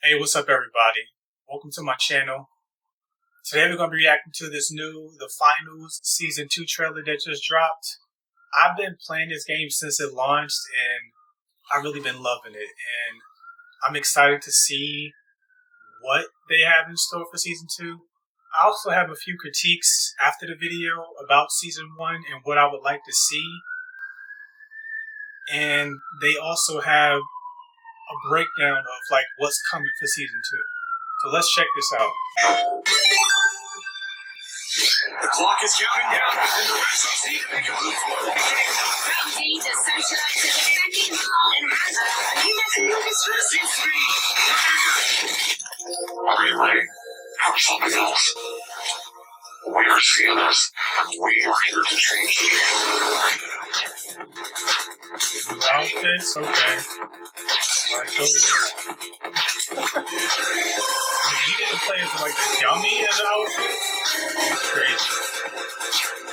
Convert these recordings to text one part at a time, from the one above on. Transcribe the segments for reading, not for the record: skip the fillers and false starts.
Hey, what's up, everybody? Welcome to my channel. Today we're going to be reacting to The Finals Season 2 trailer that just dropped. I've been playing this game since it launched, and I've really been loving it. And I'm excited to see what they have in store for Season 2. I also have a few critiques after the video about Season 1 and what I would like to see. And they also have a breakdown of what's coming for Season 2. So let's check this out. The clock is counting down, and the Red Sox need to make a move forward. Ready to socialize to the second ball and hazard. You must move this There seems to be. Are you ready for something else? We are CNS, and we are here to change the game. New outfits? Okay. Alright, go with this. You didn't play as a dummy as an outfit? That's crazy.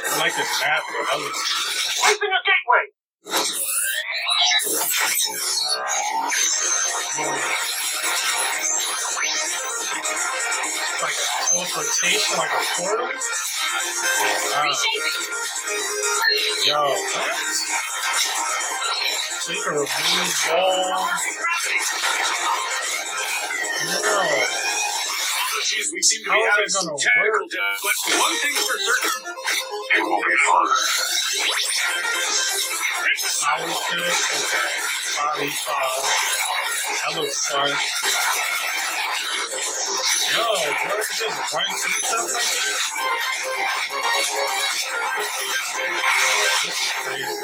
I like this map though. That looks cool. Placing a gateway! It's like a teleportation, like a portal? Wow. Yo, what? So you can remove balls? No. We seem to be having some technical debt, but one thing's for certain, it will be fun. Power fit? Okay. Body file. That looks fun. Yo, what is this? Run to stuff like this? Oh, this is crazy.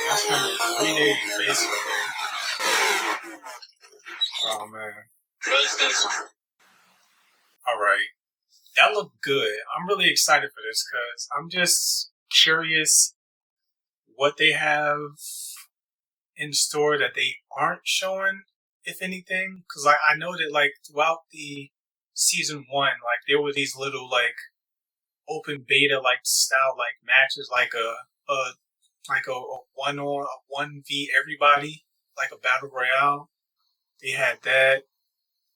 That's gonna be 3 days, basically. Oh, man. Alright. That looked good. I'm really excited for this because I'm just curious what they have in store that they aren't showing, if anything. Because I know that throughout the season 1, there were these little open beta style matches, a 1v everybody, like a battle royale. They had that.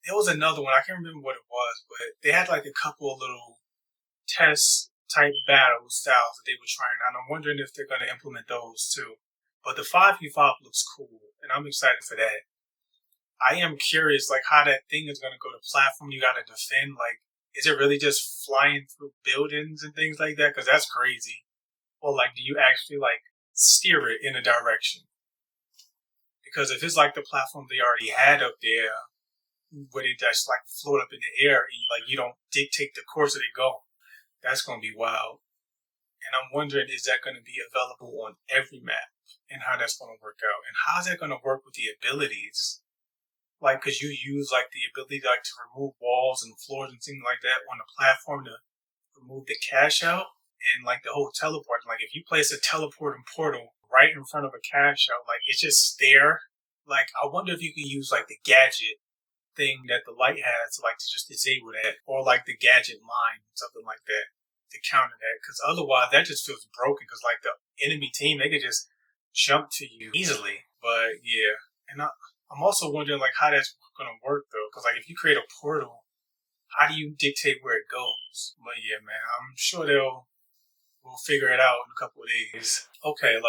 There was another one, I can't remember what it was, but they had a couple of little test type battle styles that they were trying out. I'm wondering if they're going to implement those too. But the 5v5 looks cool, and I'm excited for that. I am curious how that thing is going to go to platform you got to defend. Is it really just flying through buildings and things like that? Because that's crazy. Or do you actually steer it in a direction? Because if it's the platform they already had up there, where they just float up in the air and you don't dictate the course that they go, that's going to be wild. And I'm wondering, is that going to be available on every map, and how that's going to work out, and how's that going to work with the abilities? Because you use the ability to remove walls and floors and things like that on the platform to remove the cash out, and the whole teleport. If you place a teleporting portal right in front of a cash out, it's just there. I wonder if you can use the gadget thing that the light has to just disable that, or the gadget mine, something like that, to counter that. Because otherwise that just feels broken, because the enemy team, they could just jump to you easily. But yeah, and I'm also wondering how that's gonna work though, because if you create a portal, how do you dictate where it goes? But yeah, man, I'm sure we'll figure it out in a couple of days. Okay,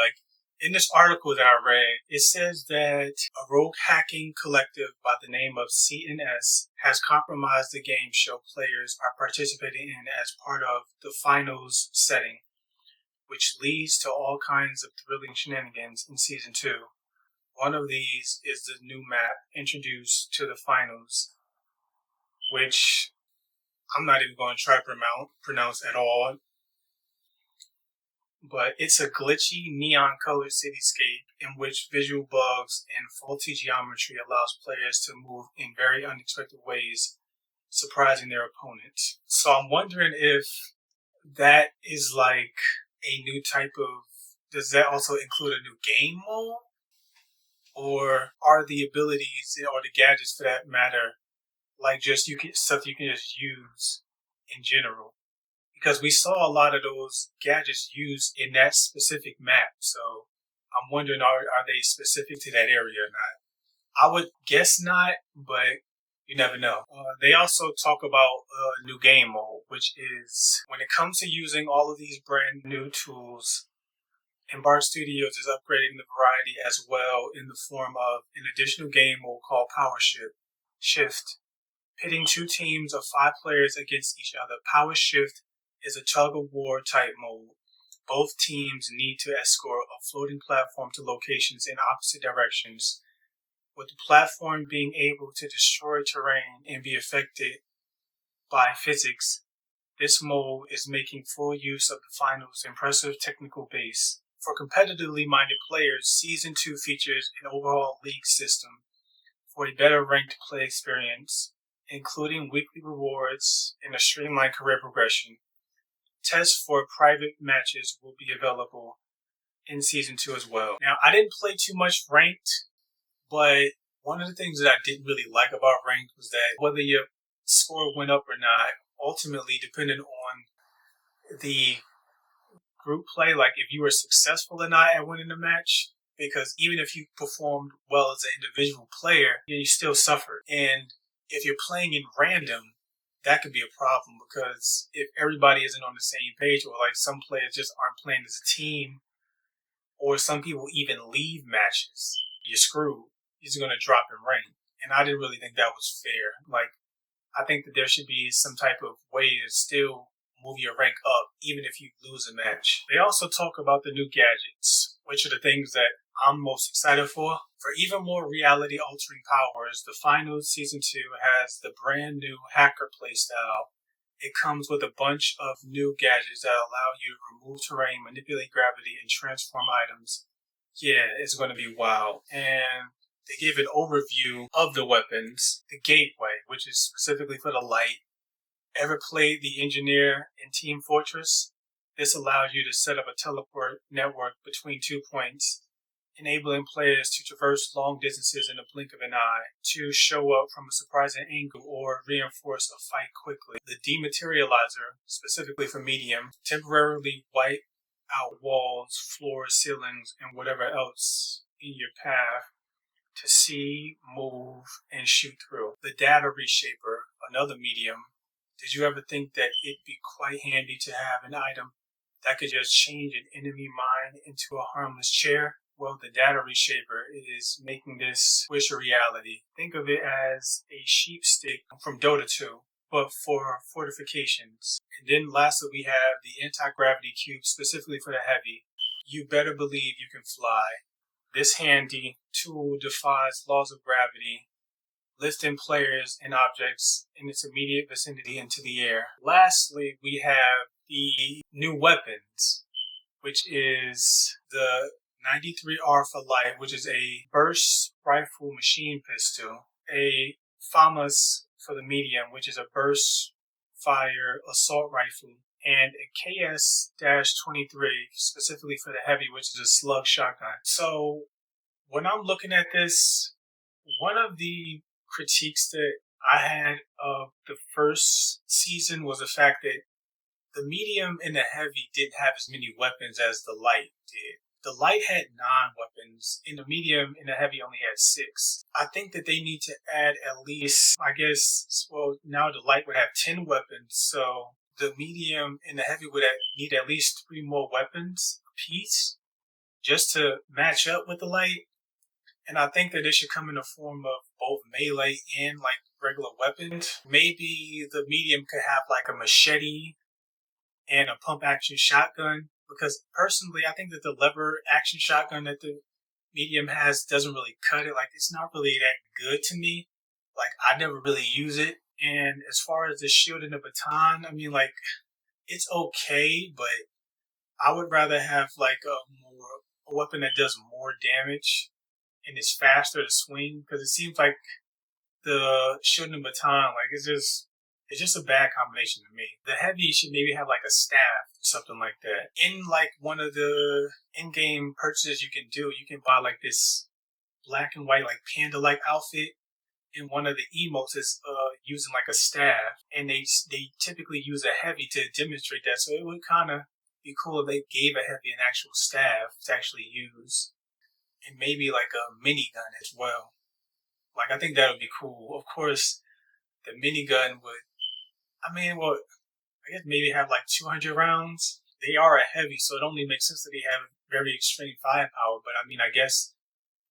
in this article that I read, it says that a rogue hacking collective by the name of CNS has compromised the game show players are participating in as part of the finals setting, which leads to all kinds of thrilling shenanigans in Season 2. One of these is the new map introduced to the finals, which I'm not even going to try to pronounce at all. But it's a glitchy, neon-colored cityscape in which visual bugs and faulty geometry allows players to move in very unexpected ways, surprising their opponents. So I'm wondering if that is a new type of... Does that also include a new game mode? Or are the abilities, or the gadgets for that matter, stuff you can just use in general? Because we saw a lot of those gadgets used in that specific map. So I'm wondering, are they specific to that area or not? I would guess not, but you never know. They also talk about a new game mode, which is when it comes to using all of these brand new tools, Embark Studios is upgrading the variety as well in the form of an additional game mode called Power Shift, pitting two teams of 5 players against each other. Power Shift is a tug-of-war type mode. Both teams need to escort a floating platform to locations in opposite directions, with the platform being able to destroy terrain and be affected by physics. This mode is making full use of the final's impressive technical base. For competitively minded players, Season 2 features an overhaul league system for a better ranked play experience, including weekly rewards and a streamlined career progression. Tests for private matches will be available in Season 2 as well. Now, I didn't play too much ranked, but one of the things that I didn't really like about ranked was that whether your score went up or not, ultimately depended on the group play, like if you were successful or not at winning the match, because even if you performed well as an individual player, you still suffered. And if you're playing in random, that could be a problem, because if everybody isn't on the same page, or like some players just aren't playing as a team, or some people even leave matches, you're screwed. You're just going to drop in rank. And I didn't really think that was fair. Like, I think that there should be some type of way to still move your rank up, even if you lose a match. They also talk about the new gadgets, which are the things that I'm most excited for. For even more reality-altering powers, the final Season 2 has the brand new hacker playstyle. It comes with a bunch of new gadgets that allow you to remove terrain, manipulate gravity, and transform items. Yeah, it's going to be wild. And they give an overview of the weapons. The Gateway, which is specifically for the light. Ever played the Engineer in Team Fortress? This allows you to set up a teleport network between 2 points, enabling players to traverse long distances in the blink of an eye, to show up from a surprising angle or reinforce a fight quickly. The Dematerializer, specifically for medium, temporarily wipe out walls, floors, ceilings, and whatever else in your path to see, move, and shoot through. The Data Reshaper, another medium. Did you ever think that it'd be quite handy to have an item that could just change an enemy mind into a harmless chair? Well, the Data Reshaper is making this wish a reality. Think of it as a sheep stick from Dota 2, but for fortifications. And then lastly, we have the Anti-Gravity Cube, specifically for the heavy. You better believe you can fly. This handy tool defies laws of gravity, lifting players and objects in its immediate vicinity into the air. Lastly, we have the new weapons, which is the 93R for light, which is a burst rifle machine pistol, a FAMAS for the medium, which is a burst fire assault rifle, and a KS-23 specifically for the heavy, which is a slug shotgun. So when I'm looking at this, one of the critiques that I had of the first season was the fact that the medium and the heavy didn't have as many weapons as the light did. The light had 9 weapons, and the medium and the heavy only had 6. I think that they need to add at least, now the light would have 10 weapons, so the medium and the heavy would need at least 3 more weapons apiece just to match up with the light. And I think that it should come in the form of both melee and like regular weapons. Maybe the medium could have like a machete and a pump action shotgun, because personally I think that the lever action shotgun that the medium has doesn't really cut it. Like, it's not really that good to me. Like, I never really use it. And as far as the shield and the baton, I mean, like, it's okay, but I would rather have like a weapon that does more damage and is faster to swing, because it seems like the shield and baton, like, it's just a bad combination to me. The heavy should maybe have like a staff or something like that. In like one of the in-game purchases you can do, you can buy like this black and white like panda-like outfit, and one of the emotes is using like a staff, and they typically use a heavy to demonstrate that. So it would kind of be cool if they gave a heavy an actual staff to actually use, and maybe like a minigun as well. Like, I think that would be cool. Of course, the minigun would, I guess maybe have like 200 rounds. They are a heavy, so it only makes sense that they have very extreme firepower. But I guess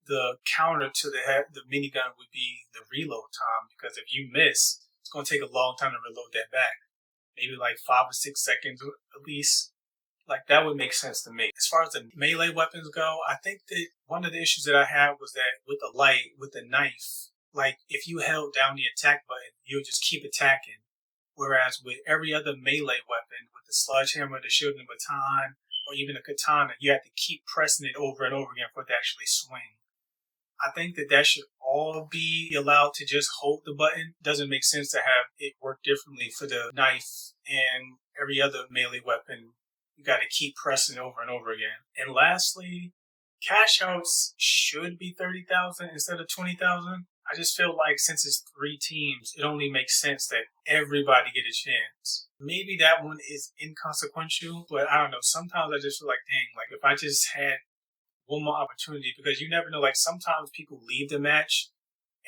the counter to the minigun would be the reload time, because if you miss, it's going to take a long time to reload that back. Maybe like 5 or 6 seconds at least. Like, that would make sense to me. As far as the melee weapons go, I think that one of the issues that I had was that with the knife, like, if you held down the attack button, you would just keep attacking. Whereas with every other melee weapon, with the sledgehammer, the shielding baton, or even the katana, you have to keep pressing it over and over again for it to actually swing. I think that should all be allowed to just hold the button. Doesn't make sense to have it work differently for the knife and every other melee weapon. You got to keep pressing over and over again. And lastly, cash outs should be 30,000 instead of 20,000. I just feel like since it's 3 teams, it only makes sense that everybody get a chance. Maybe that one is inconsequential, but I don't know. Sometimes I just feel like, dang, like if I just had one more opportunity, because you never know. Like, sometimes people leave the match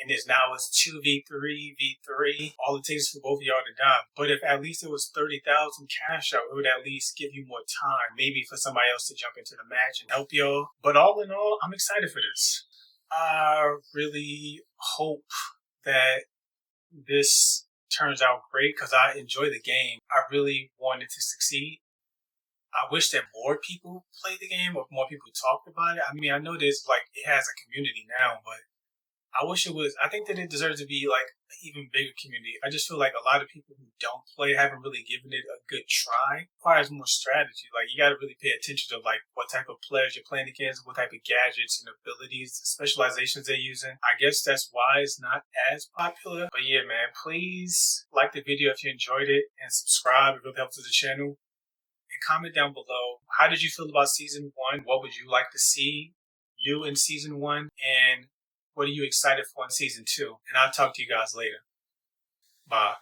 and it's 2v3, v3. All it takes is for both of y'all to die. But if at least it was 30,000 cash out, it would at least give you more time, maybe for somebody else to jump into the match and help y'all. But all in all, I'm excited for this. I really hope that this turns out great, because I enjoy the game. I really wanted to succeed. I wish that more people played the game or more people talked about it. I know there's it has a community now, but I wish it was. I think that it deserves to be like an even bigger community. I just feel like a lot of people who don't play haven't really given it a good try. It requires more strategy. Like, you got to really pay attention to like what type of players you're playing against, what type of gadgets and abilities, specializations they're using. I guess that's why it's not as popular. But yeah, man, please like the video if you enjoyed it and subscribe. It really helps with the channel. And comment down below, how did you feel about season 1? What would you like to see new in season 1? And what are you excited for in season 2? And I'll talk to you guys later. Bye.